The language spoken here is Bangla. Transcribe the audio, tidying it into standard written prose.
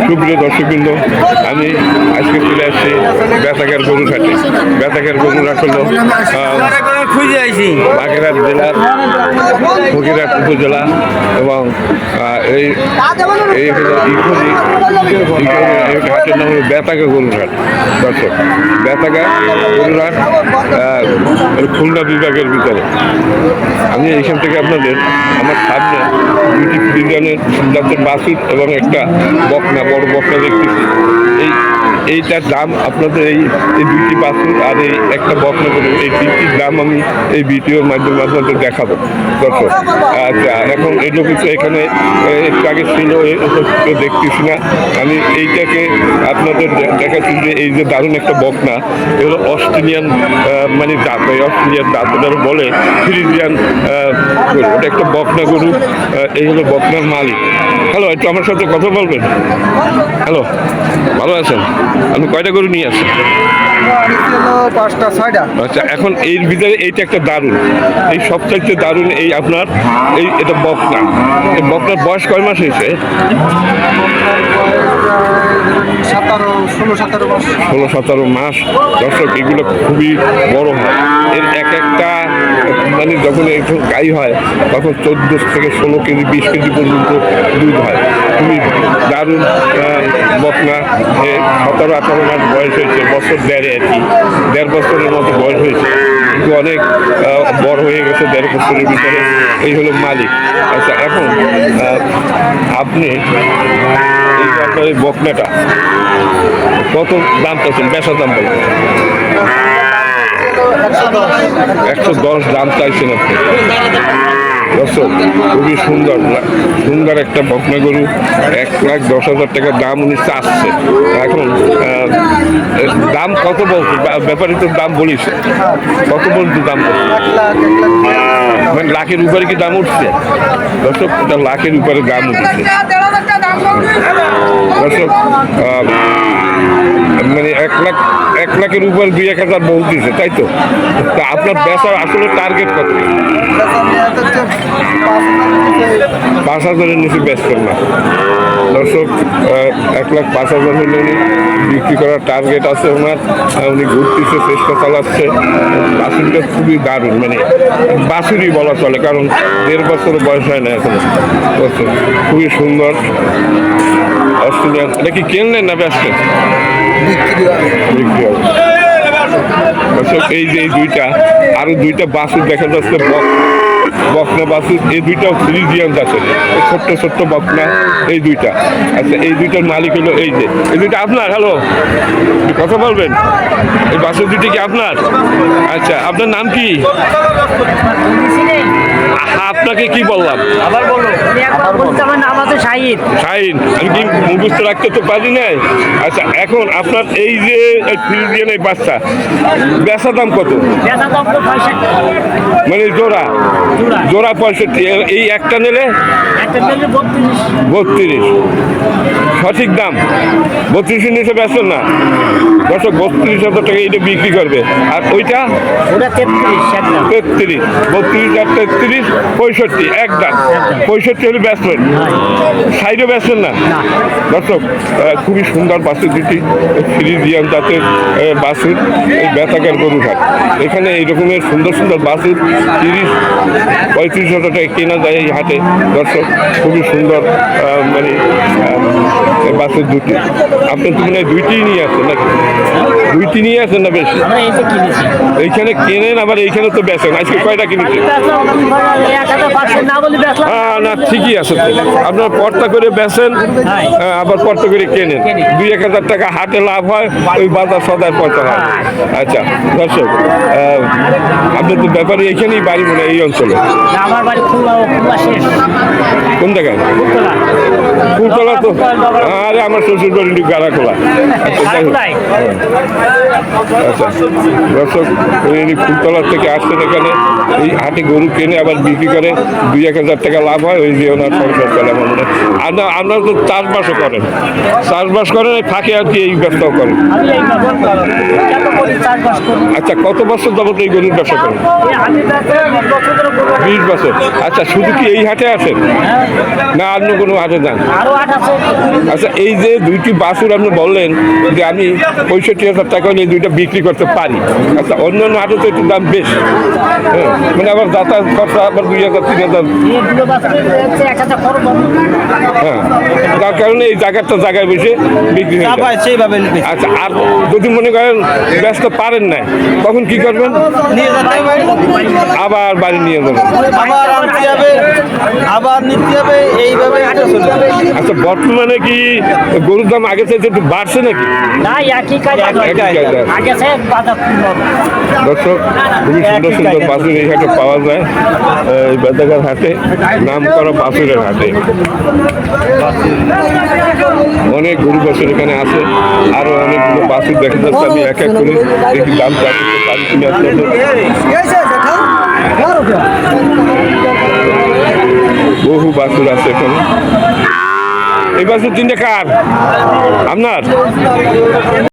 সুপ্রিয় দর্শকবৃন্দ, আমি আজকে চলে আসছি বেতাঘাট গরুর হাটে। বেতাঘাট গরুর হাট হলো বাগেরহাট জেলার ফকিরহাট উপজেলা এবং এই হলো ইকোজি হাটের নাম হলো বেতাঘাট গরুর হাট। দর্শক, বেতাঘাট গরুর হাট খুলনা বিভাগের ভিতরে। আমি এইখান থেকে আপনাদের আমার সামনে দুটি ফ্রিজিয়ানের জাতের বাছুর এবং একটা বকনা, বড় বকনা দেখতেছি। এইটার দাম আপনাদের এই দুইটি বাছুর আর এই একটা বকনা করে এই তিনটির দাম আমি এই ভিডিওর মাধ্যমে আপনাদের দেখাবো। দর্শক, আচ্ছা, এখন এগুলো কিছু এখানে একটু আগে ছিল, দেখতেছি না। আমি এইটাকে আপনাদের দেখাচ্ছি যে এই যে দারুণ একটা বকনা, এগুলো অস্ট্রেলিয়ান মানে জাত, অস্ট্রেলিয়ান জাত ওটা বলে ফ্রিজিয়ান গরু। ওটা একটা বকনা গরু, এই হলো বকনার মালিক। হ্যালো, একটু আমার সাথে কথা বলবেন? হ্যালো, ভালো আছেন? আপনি কয়টা গরু নিয়ে আসছেন? 5টা 6টা। আচ্ছা, এখন এর ভিতরে এইটা একটা দারুণ, এই সবচাইতে দারুণ এই আপনার এটা বকনা। এই বকনার বয়স কয় মাস হয়েছে? 16-17 মাস। দর্শক, এগুলো খুবই বড় হয়। এর একটা মানে যখন একটু গাই হয় তখন 14 থেকে 16 কেজি 20 কেজি পর্যন্ত দুধ হয়। খুবই দারুণ বকনা। 17-18 মাস বয়স হয়েছে, বছর দেড়ে আর কি, 1.5 বছরের মতো বয়স হয়েছে, কিন্তু অনেক বড় হয়ে গেছে 1.5 বছরের ভিতরে। এই হলো মালিক। আচ্ছা, এখন আপনি এই যে আপনার এই বকনাটা কত দাম পাচ্ছেন? বেচার দাম বলবেন? 110 দাম চাইছেন আপনি। দর্শক, খুবই সুন্দর একটা বকনা গরু। 1,10,000 টাকা দাম উনি চাচ্ছে। এখন দাম কত বলছে? ব্যাপারী তো দাম বলিস, কত বলছে দাম? মানে লাখের উপরে কি দাম উঠছে? দর্শক, এটা লাখের উপরে দাম উঠছে। দর্শক, মানে 1 লাখের উপর 2-1 হাজার বলতেছে, তাই তো? তা আপনার বেচার আসলে টার্গেট কত? 5,000-এর নিচে বেচবেন না। দর্শক, 1,05,000 হলে উনি বিক্রি করার টার্গেট আছে ওনার। উনি ঘুরতেছে, চেষ্টা চালাচ্ছে। বাছুরটা খুবই দারুণ, মানে বাছুরই বলা চলে, কারণ 1.5 বছর বয়স হয় না এখনো। দর্শক, খুবই সুন্দর অস্ট্রেলিয়ান। এটা কি কিনলেন না বেচলেন? বিক্রি হবে। দর্শক, এই যে এই দুইটা, আরো দুইটা বাছুর দেখা যাচ্ছে, বকনা বাছুর। এই দুইটাও ফ্রিজিয়ান আছে, ছোট্ট ছোট্ট বকনা এই দুইটা। আচ্ছা, এই দুইটার মালিক হলো এই যে এই দুইটা আপনার? হ্যালো, কথা বলবেন? এই বাছুর দুইটা কি আপনার? আচ্ছা, আপনার নাম কি? আপনাকে কি বললাম? আবার বলো। আমার নাম আছে শাহিন। শাহিন, আমি কি মুখস্থ রাখতে তো পারি নাই। আচ্ছা, এখন আপনার এই যে ফ্রিজিয়ান এই বাচ্চা, বেচা দাম কত? মানে জোড়া 65। এই একটা নিলে 32। সঠিক দাম 32-এর নিচে বেচেন না। দর্শক, 32,000 টাকা এইটা বিক্রি করবে। আর ওইটা 33। 32 আর 33 65, এক দাম। 65 হলে বেচবেন, সাইডে বেচবেন না। দর্শক, খুবই সুন্দর বাছুর দুটি, ফ্রিজিয়ান জাতের বাছুর, এই বেতাঘাট গরুর হাট। এখানে এই রকমের সুন্দর সুন্দর বাছুর 30-35,000 টাকা কেনা যায় এই হাটে। দর্শক, খুবই সুন্দর মানে বাছুর দুটি। আপনার তো মনে হয় দুইটিই নিয়ে আসেন নাকি? দুইটি নিয়ে আসেন না বেশি? এইখানে কেনেন, আবার এইখানে তো বেচেন। আজকে কয়টা কিনেছেন? না, ঠিকই আছে। আপনার পর্তা করে বেচেন, আবার পর্তা করে কেনেন। 2-1 হাজার টাকা হাটে লাভ হয়, ওই বাজার সদায় পয়সা হয়। আচ্ছা, দর্শক, আপনার তো ব্যাপারে এইখানেই বাড়ি মনে হয় এই অঞ্চলে? আমার বাড়ি কোন জায়গায়? ফুলতলা তো। আরে, আমার শ্বশুর বাড়ি গাড়াখোলা। আচ্ছা, যাই হোক, আচ্ছা দর্শক উনি ফুলতলার থেকে আসছেন এখানে এই হাটে গরু কিনে আবার বিক্রি করে 2-1 হাজার টাকা লাভ হয় ওই যে ওনার সংসার চলে আমার মনে হয়। আর না আপনারা তো চাষবাসও করেন চাষবাস করেন এই ফাঁকে আর কি এই ব্যবসাও করেন। আমি এই এত করি চাষবাস করি আচ্ছা কত বছর যাবত এই গরুর ব্যবসা করেন? আমি ব্যবসা 20 বছর ধরে করবো। 20 বছর। আচ্ছা শুধু কি এই হাটে আছেন না অন্য কোনো হাটে যান? আরো 8 আছে। আচ্ছা এই যে 2টি বাছুর আপনি বললেন যে আমি 65,000 টাকা হলে এই 2টা বিক্রি করতে পারি। আচ্ছা অন্য অন্য হাটে তো একটু দাম বেশ, হ্যাঁ মানে আবার যাতায়াত খরচা আবার 2,000-3,000, এগুলো বাছুরের হচ্ছে 1,000 খরচ হবে। হ্যাঁ যার কারণে এই জায়গায় বসে বিক্রি হয়ে যায়। সেইভাবে আচ্ছা আর যদি মনে করেন ব্যস্ত পারেন না তখন কি করবেন? নিয়ে যেতে হবে, আবার বাড়ি নিয়ে যাবেন। আবার আনতে হবে, আবার নিতে হবে, এইভাবে এটা চলবে। আচ্ছা বর্তমানে কি গরুর দাম আগে থেকে একটু বাড়ছে নাকি? না একই কাজ একই কাজ আছে। আগে সে বাজার কিনবো। দর্শক খুবই সুন্দর সুন্দর বাছুর এই হাটে পাওয়া যায় এই বেদাগার হাটে নাম করা বাছুরের হাটে অনেক গরু বাছুর এখানে আছে আরো অনেকগুলো বাছুর দেখা যাচ্ছে আমি এক এক করে দেখি দাম চাচ্ছি পারি কিনা আপনাদের। বহু বাছুর আছে এখানে। এই বাছুর 3টা কার আপনার?